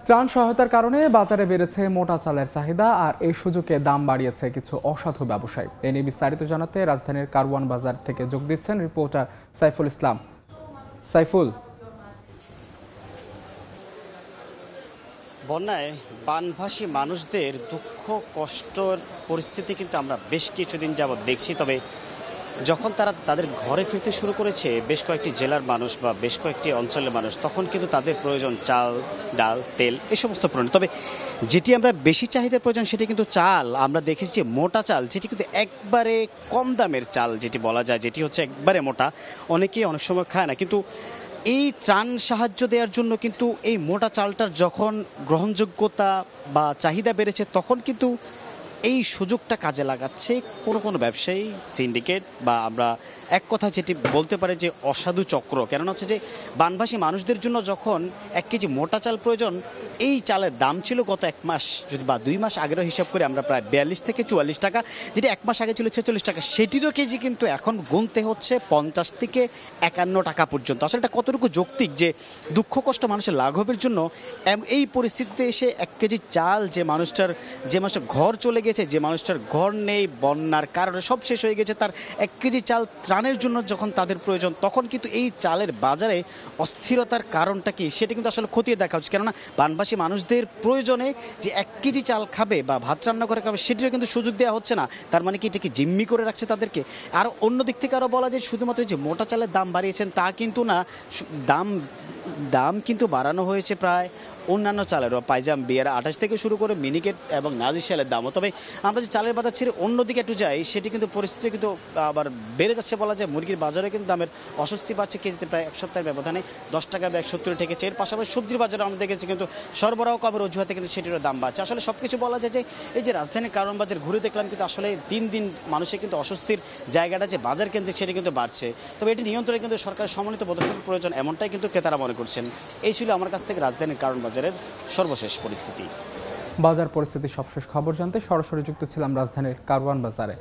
ত্রাণ সহায়তার কারণে বাজারে বেড়েছে মোটা চালের চাহিদা, আর এই সুযোগে দাম বাড়িয়েছে কিছু অসাধু ব্যবসায়ী। এ নিয়ে বিস্তারিত জানাতে রাজধানীর কারওয়ান বাজার থেকে যোগ দিচ্ছেন রিপোর্টার সাইফুল ইসলাম। সাইফুল, বন্যায় বানভাসী মানুষদের দুঃখ কষ্টর পরিস্থিতি কিন্তু আমরা বেশ কিছুদিন যাবৎ দেখছি। তবে যখন তারা তাদের ঘরে ফিরতে শুরু করেছে বেশ কয়েকটি জেলার মানুষ বা বেশ কয়েকটি অঞ্চলের মানুষ, তখন কিন্তু তাদের প্রয়োজন চাল, ডাল, তেল এই সমস্ত প্রয়োজন। তবে যেটি আমরা বেশি চাহিদার প্রয়োজন সেটি কিন্তু চাল। আমরা দেখেছি যে মোটা চাল, যেটি কিন্তু একবারে কম দামের চাল যেটি বলা যায়, যেটি হচ্ছে একবারে মোটা, অনেকেই অনেক সময় খায় না। কিন্তু এই ত্রাণ সাহায্য দেওয়ার জন্য কিন্তু এই মোটা চালটার যখন গ্রহণযোগ্যতা বা চাহিদা বেড়েছে, তখন কিন্তু এই সুযোগটা কাজে লাগাচ্ছে কোনো ব্যবসায়ী, সিন্ডিকেট বা আমরা এক কথা যেটি বলতে পারে যে অসাধু চক্র। কেননা হচ্ছে যে বানভাসী মানুষদের জন্য যখন 1 কেজি মোটা চাল প্রয়োজন, এই চালের দাম ছিল গত 1 মাস যদি বা 2 মাস আগেরও হিসাব করে আমরা প্রায় 42 থেকে 44 টাকা, যেটি 1 মাস আগে ছিল 46 টাকা, সেটিরও কেজি কিন্তু এখন গুনতে হচ্ছে 50 থেকে 51 টাকা পর্যন্ত। আসলে এটা কতটুকু যৌক্তিক যে দুঃখ কষ্ট মানুষের লাঘবের জন্য এই পরিস্থিতিতে এসে 1 কেজি চাল যে মানুষটার ঘর চলে গেছে, যে মানুষটার ঘর নেই, বন্যার কারণে সব শেষ হয়ে গেছে, তার 1 কেজি চাল ত্রাণের জন্য যখন তাদের প্রয়োজন, তখন কিন্তু এই চালের বাজারে অস্থিরতার কারণটা কি সেটা কিন্তু আসলে খতিয়ে দেখা হচ্ছে। কেননা বানভাসী মানুষদের প্রয়োজনে যে 1 কেজি চাল খাবে বা ভাত রান্না করে খাবে, সেটিরও কিন্তু সুযোগ দেওয়া হচ্ছে না। তার মানে কি এটাকে জিম্মি করে রাখছে তাদেরকে? আর অন্য দিক থেকে আরও বলা যায় শুধুমাত্র যে মোটা চালের দাম বাড়িয়েছেন তা কিন্তু না, দাম কিন্তু বাড়ানো হয়েছে প্রায় অন্যান্য চালেরও। পাইজাম, বিয়ার 28 থেকে শুরু করে মিনিকেট এবং নাজির চালের দামও। তবে আমরা যে চালের বাজার ছেড়ে অন্যদিকে একটু যাই, সেটি কিন্তু পরিস্থিতি কিন্তু আবার বেড়ে যাচ্ছে বলা যায়। মুরগির বাজারে কিন্তু দামের অস্বস্তি পাচ্ছে কেজিতে প্রায় 1 সপ্তাহের ব্যবধানে 10 টাকা ব্যাগ 70 ঠেকেছে। এর পাশাপাশি সবজির বাজারে আমরা দেখেছি কিন্তু সরবরাহ কমের অজুহাতে কিন্তু সেটিরও দাম বাড়ছে। আসলে সব কিছু বলা যায় যে এই যে রাজধানীর কারওয়ান বাজার ঘুরে দেখলাম, কিন্তু আসলে দিন দিন মানুষের কিন্তু অস্বস্তির জায়গাটা যে বাজার কেন্দ্রিক সেটি কিন্তু বাড়ছে। তবে এটি নিয়ন্ত্রণে কিন্তু সরকারের সমন্বিত পদক্ষেপের প্রয়োজন, এমনটাই কিন্তু ক্রেতারা মনে করছেন। এই ছিল আমার কাছ থেকে রাজধানীর কারওয়ান বাজারের সর্বশেষ পরিস্থিতি। বাজার পরিস্থিতি সবশেষ খবর জানতে সরাসরি যুক্ত ছিলাম রাজধানীর কারওয়ান বাজারে।